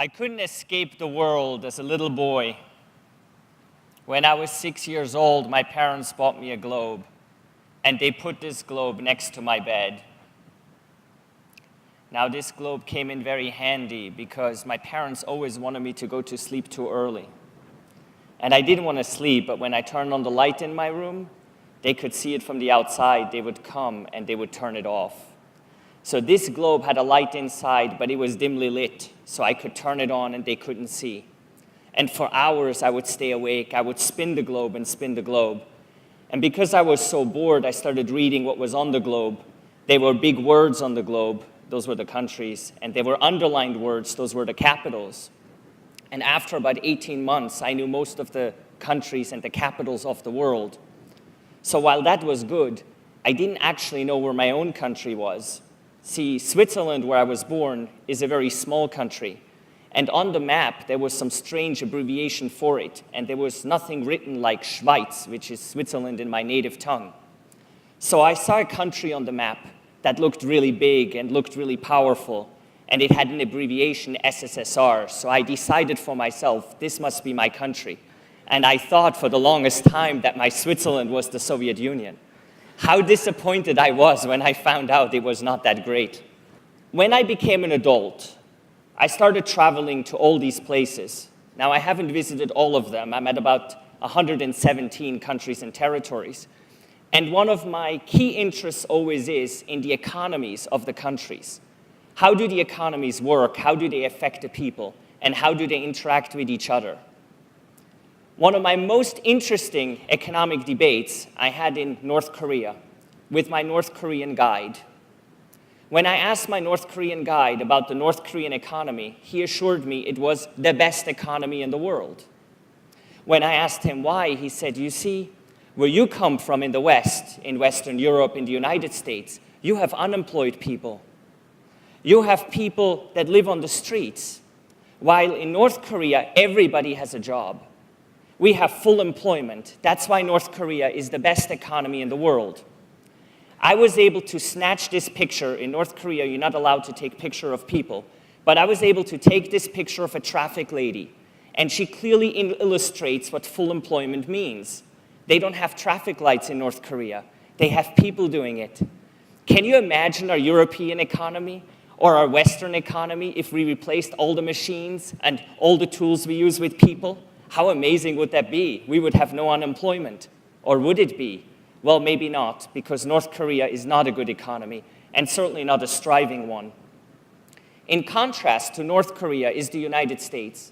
I couldn't escape the world as a little boy. When I was 6 years old, my parents bought me a globe, and they put this globe next to my bed. Now, this globe came in very handy because my parents always wanted me to go to sleep too early. And I didn't want to sleep, but when I turned on the light in my room, they could see it from the outside. They would come and they would turn it off. So this globe had a light inside, but it was dimly lit, so I could turn it on and they couldn't see. And for hours, I would stay awake. I would spin the globe and spin the globe. And because I was so bored, I started reading what was on the globe. There were big words on the globe. Those were the countries. And there were underlined words. Those were the capitals. And after about 18 months, I knew most of the countries and the capitals of the world. So while that was good, I didn't actually know where my own country was. See, Switzerland, where I was born, is a very small country. And on the map, there was some strange abbreviation for it. And there was nothing written like Schweiz, which is Switzerland in my native tongue. So I saw a country on the map that looked really big and looked really powerful. And it had an abbreviation, SSSR. So I decided for myself, this must be my country. And I thought for the longest time that my Switzerland was the Soviet Union. How disappointed I was when I found out it was not that great. When I became an adult, I started traveling to all these places. Now, I haven't visited all of them. I'm at about 117 countries and territories. And one of my key interests always is in the economies of the countries. How do the economies work? How do they affect the people? And how do they interact with each other? One of my most interesting economic debates I had in North Korea with my North Korean guide. When I asked my North Korean guide about the North Korean economy, he assured me it was the best economy in the world. When I asked him why, he said, you see, where you come from in the West, in Western Europe, in the United States, you have unemployed people. You have people that live on the streets, while in North Korea, everybody has a job. We have full employment. That's why North Korea is the best economy in the world. I was able to snatch this picture. In North Korea, you're not allowed to take picture of people. But I was able to take this picture of a traffic lady. And she clearly illustrates what full employment means. They don't have traffic lights in North Korea. They have people doing it. Can you imagine our European economy or our Western economy if we replaced all the machines and all the tools we use with people? How amazing would that be? We would have no unemployment. Or would it be? Well, maybe not, because North Korea is not a good economy, and certainly not a striving one. In contrast to North Korea is the United States.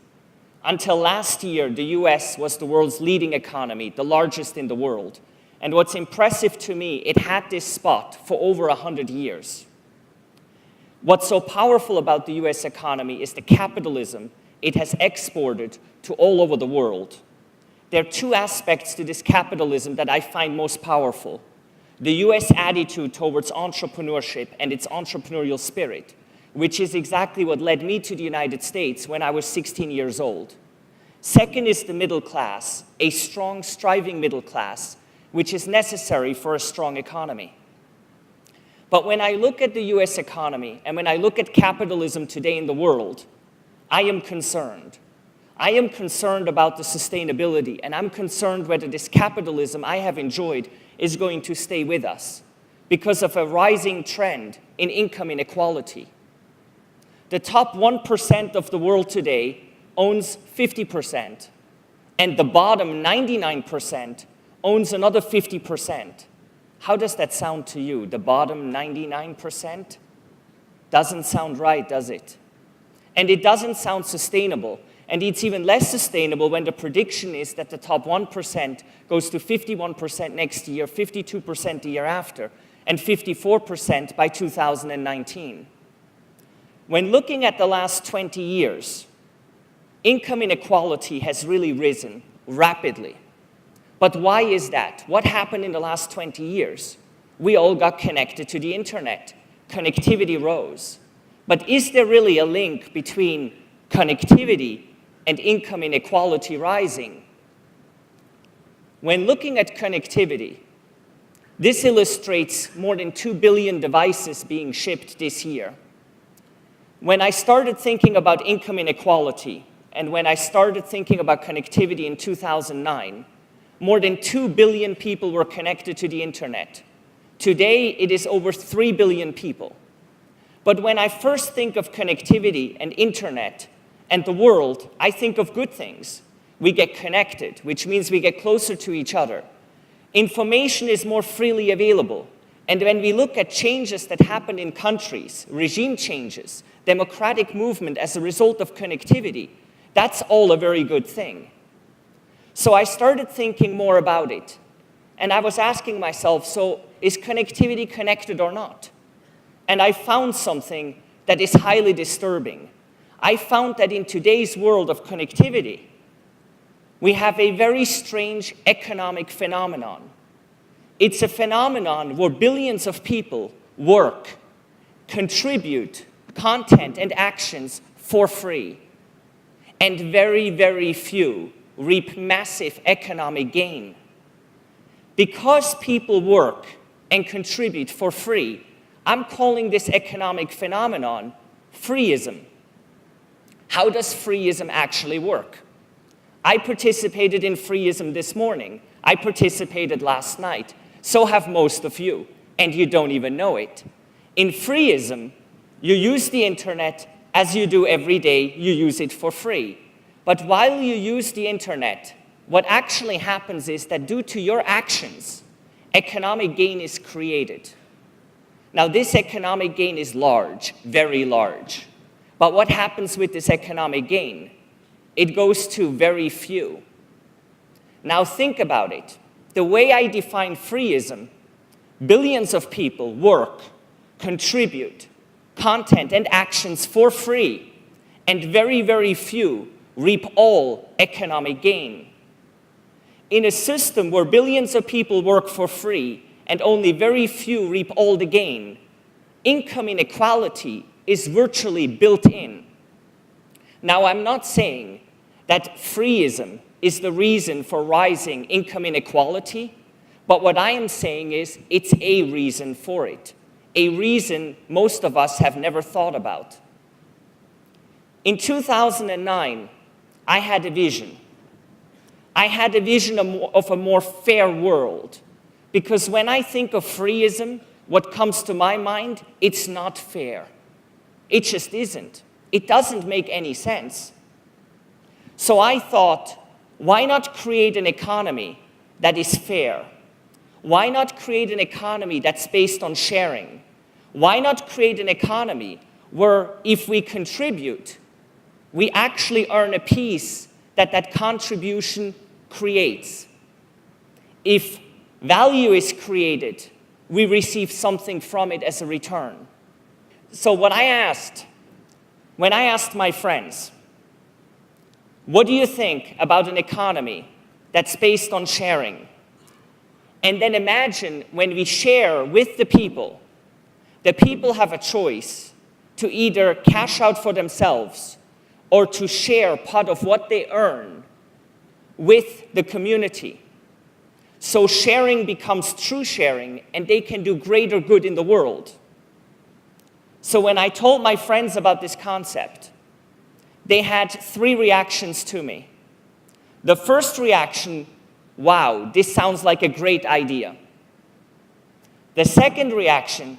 Until last year, the US was the world's leading economy, the largest in the world. And what's impressive to me, it had this spot for over 100 years. What's so powerful about the US economy is the capitalism it has exported to all over the world. There are two aspects to this capitalism that I find most powerful. The US attitude towards entrepreneurship and its entrepreneurial spirit, which is exactly what led me to the United States when I was 16 years old. Second is the middle class, a strong, striving middle class, which is necessary for a strong economy. But when I look at the US economy and when I look at capitalism today in the world, I am concerned. I am concerned about the sustainability, and I'm concerned whether this capitalism I have enjoyed is going to stay with us because of a rising trend in income inequality. The top 1% of the world today owns 50%, and the bottom 99% owns another 50%. How does that sound to you? The bottom 99%? Doesn't sound right, does it? And it doesn't sound sustainable. And it's even less sustainable when the prediction is that the top 1% goes to 51% next year, 52% the year after, and 54% by 2019. When looking at the last 20 years, income inequality has really risen rapidly. But why is that? What happened in the last 20 years? We all got connected to the internet. Connectivity rose. But is there really a link between connectivity and income inequality rising? When looking at connectivity, this illustrates more than 2 billion devices being shipped this year. When I started thinking about income inequality, and when I started thinking about connectivity in 2009, more than 2 billion people were connected to the internet. Today, it is over 3 billion people. But when I first think of connectivity and internet and the world, I think of good things. We get connected, which means we get closer to each other. Information is more freely available. And when we look at changes that happen in countries, regime changes, democratic movement as a result of connectivity, that's all a very good thing. So I started thinking more about it. And I was asking myself, so is connectivity connected or not? And I found something that is highly disturbing. I found that in today's world of connectivity, we have a very strange economic phenomenon. It's a phenomenon where billions of people work, contribute content and actions for free, and very, very few reap massive economic gain. Because people work and contribute for free, I'm calling this economic phenomenon freeism. How does freeism actually work? I participated in freeism this morning. I participated last night. So have most of you, and you don't even know it. In freeism, you use the internet as you do every day. You use it for free. But while you use the internet, what actually happens is that due to your actions, economic gain is created. Now, this economic gain is large, very large. But what happens with this economic gain? It goes to very few. Now, think about it. The way I define freeism, billions of people work, contribute content and actions for free, and very, very few reap all economic gain. In a system where billions of people work for free and only very few reap all the gain, income inequality is virtually built in. Now, I'm not saying that freeism is the reason for rising income inequality, but what I am saying is it's a reason for it, a reason most of us have never thought about. In 2009, I had a vision. I had a vision of a more fair world, because when I think of freeism, what comes to my mind, it's not fair. It just isn't. It doesn't make any sense. So I thought, why not create an economy that is fair? Why not create an economy that's based on sharing? Why not create an economy where if we contribute, we actually earn a piece that that contribution creates? If value is created, we receive something from it as a return. So when I asked my friends, what do you think about an economy that's based on sharing? And then imagine when we share with the people have a choice to either cash out for themselves or to share part of what they earn with the community. So sharing becomes true sharing, and they can do greater good in the world. So when I told my friends about this concept, they had 3 reactions to me. The first reaction, wow, this sounds like a great idea. The second reaction,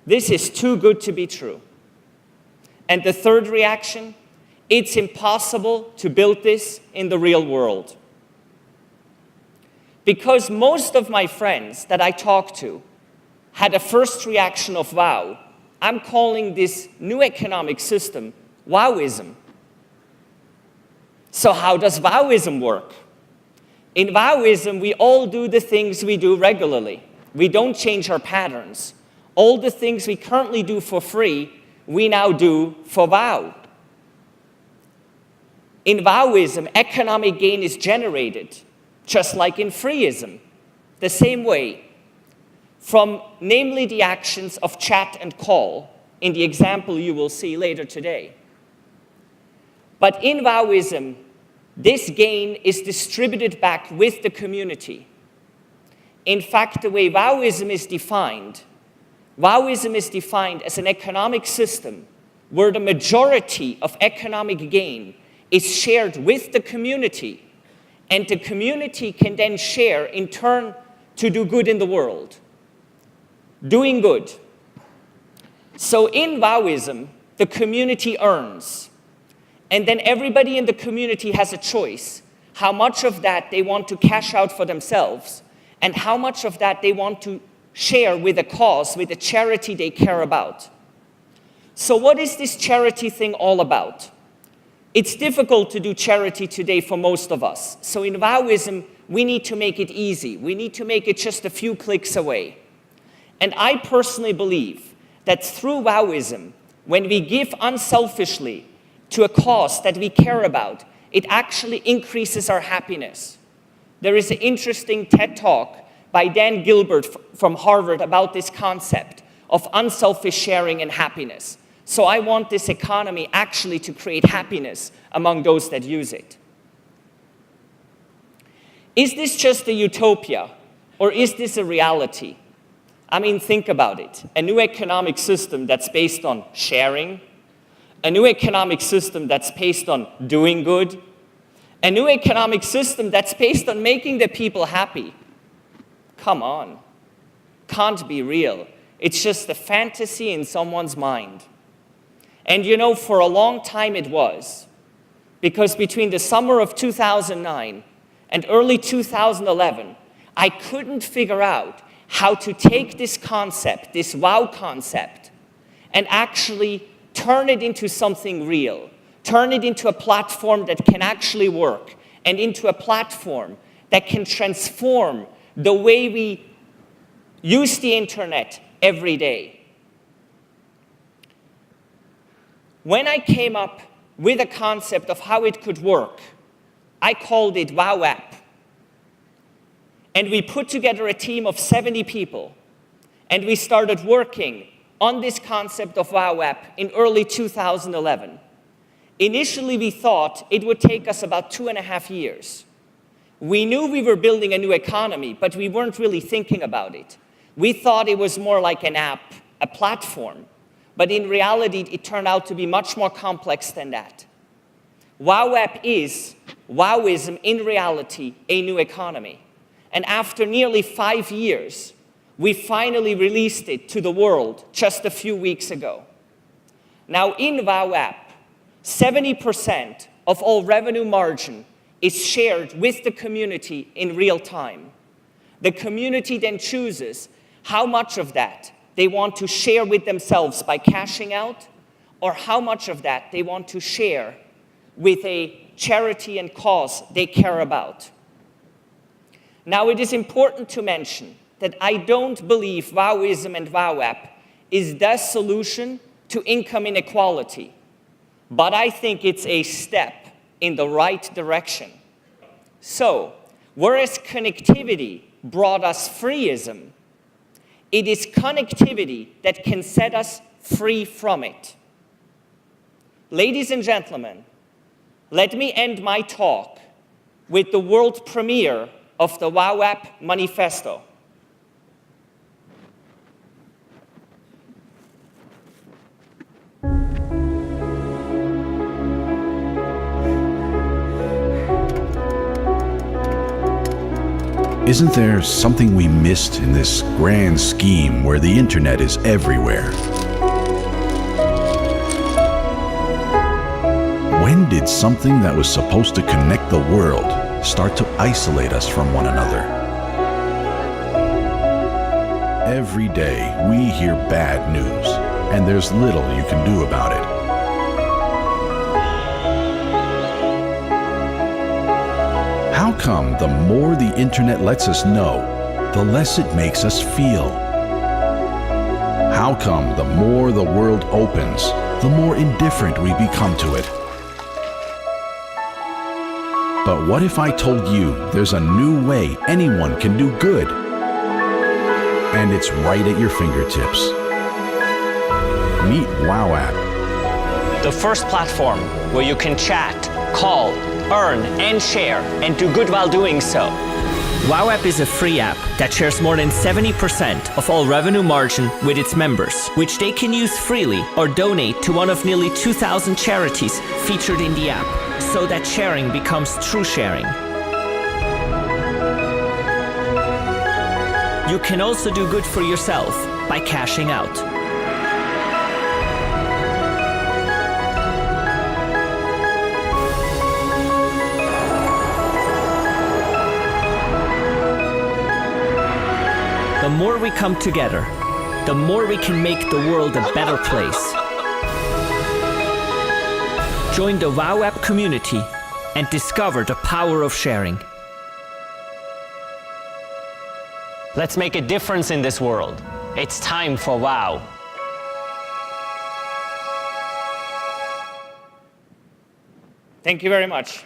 this is too good to be true. And the third reaction, it's impossible to build this in the real world. Because most of my friends that I talked to had a first reaction of wow, I'm calling this new economic system wowism. So how does wowism work? In wowism, we all do the things we do regularly. We don't change our patterns. All the things we currently do for free, we now do for wow. In wowism, economic gain is generated, just like in freeism, the same way, from namely the actions of chat and call, in the example you will see later today. But in wowism, this gain is distributed back with the community. In fact, the way wowism is defined as an economic system where the majority of economic gain is shared with the community, and the community can then share in turn to do good in the world. Doing good. So in Wowism, the community earns, and then everybody in the community has a choice how much of that they want to cash out for themselves and how much of that they want to share with a cause, with a charity they care about. So what is this charity thing all about? It's difficult to do charity today for most of us. So in Wowism, we need to make it easy. We need to make it just a few clicks away. And I personally believe that through Wowism, when we give unselfishly to a cause that we care about, it actually increases our happiness. There is an interesting TED Talk by Dan Gilbert from Harvard about this concept of unselfish sharing and happiness. So I want this economy actually to create happiness among those that use it. Is this just a utopia, or is this a reality? I mean, think about it. A new economic system that's based on sharing, a new economic system that's based on doing good, a new economic system that's based on making the people happy. Come on. Can't be real. It's just a fantasy in someone's mind. And you know, for a long time it was. Because between the summer of 2009 and early 2011, I couldn't figure out how to take this concept, this wow concept, and actually turn it into something real. Turn it into a platform that can actually work, and into a platform that can transform the way we use the internet every day. When I came up with a concept of how it could work, I called it Wow App. And we put together a team of 70 people, and we started working on this concept of Wow App in early 2011. Initially, we thought it would take us about 2.5 years. We knew we were building a new economy, but we weren't really thinking about it. We thought it was more like an app, a platform. But in reality, it turned out to be much more complex than that. Wow App is, Wowism in reality, a new economy. And after nearly 5 years, we finally released it to the world just a few weeks ago. Now in Wow App, 70% of all revenue margin is shared with the community in real time. The community then chooses how much of that they want to share with themselves by cashing out, or how much of that they want to share with a charity and cause they care about. Now, it is important to mention that I don't believe Wowism and Wow App is the solution to income inequality, but I think it's a step in the right direction. So, whereas connectivity brought us freeism, it is connectivity that can set us free from it. Ladies and gentlemen, let me end my talk with the world premiere of the Wow App Manifesto. Isn't there something we missed in this grand scheme where the internet is everywhere? When did something that was supposed to connect the world start to isolate us from one another? Every day we hear bad news, and there's little you can do about it. How come the more the internet lets us know, the less it makes us feel? How come the more the world opens, the more indifferent we become to it? But what if I told you there's a new way anyone can do good? And it's right at your fingertips. Meet Wow App. The first platform where you can chat, call, earn, and share, and do good while doing so. WOW app is a free app that shares more than 70% of all revenue margin with its members, which they can use freely or donate to one of nearly 2,000 charities featured in the app, so that sharing becomes true sharing. You can also do good for yourself by cashing out. The more we come together, the more we can make the world a better place. Join the WOW app community and discover the power of sharing. Let's make a difference in this world. It's time for WOW. Thank you very much.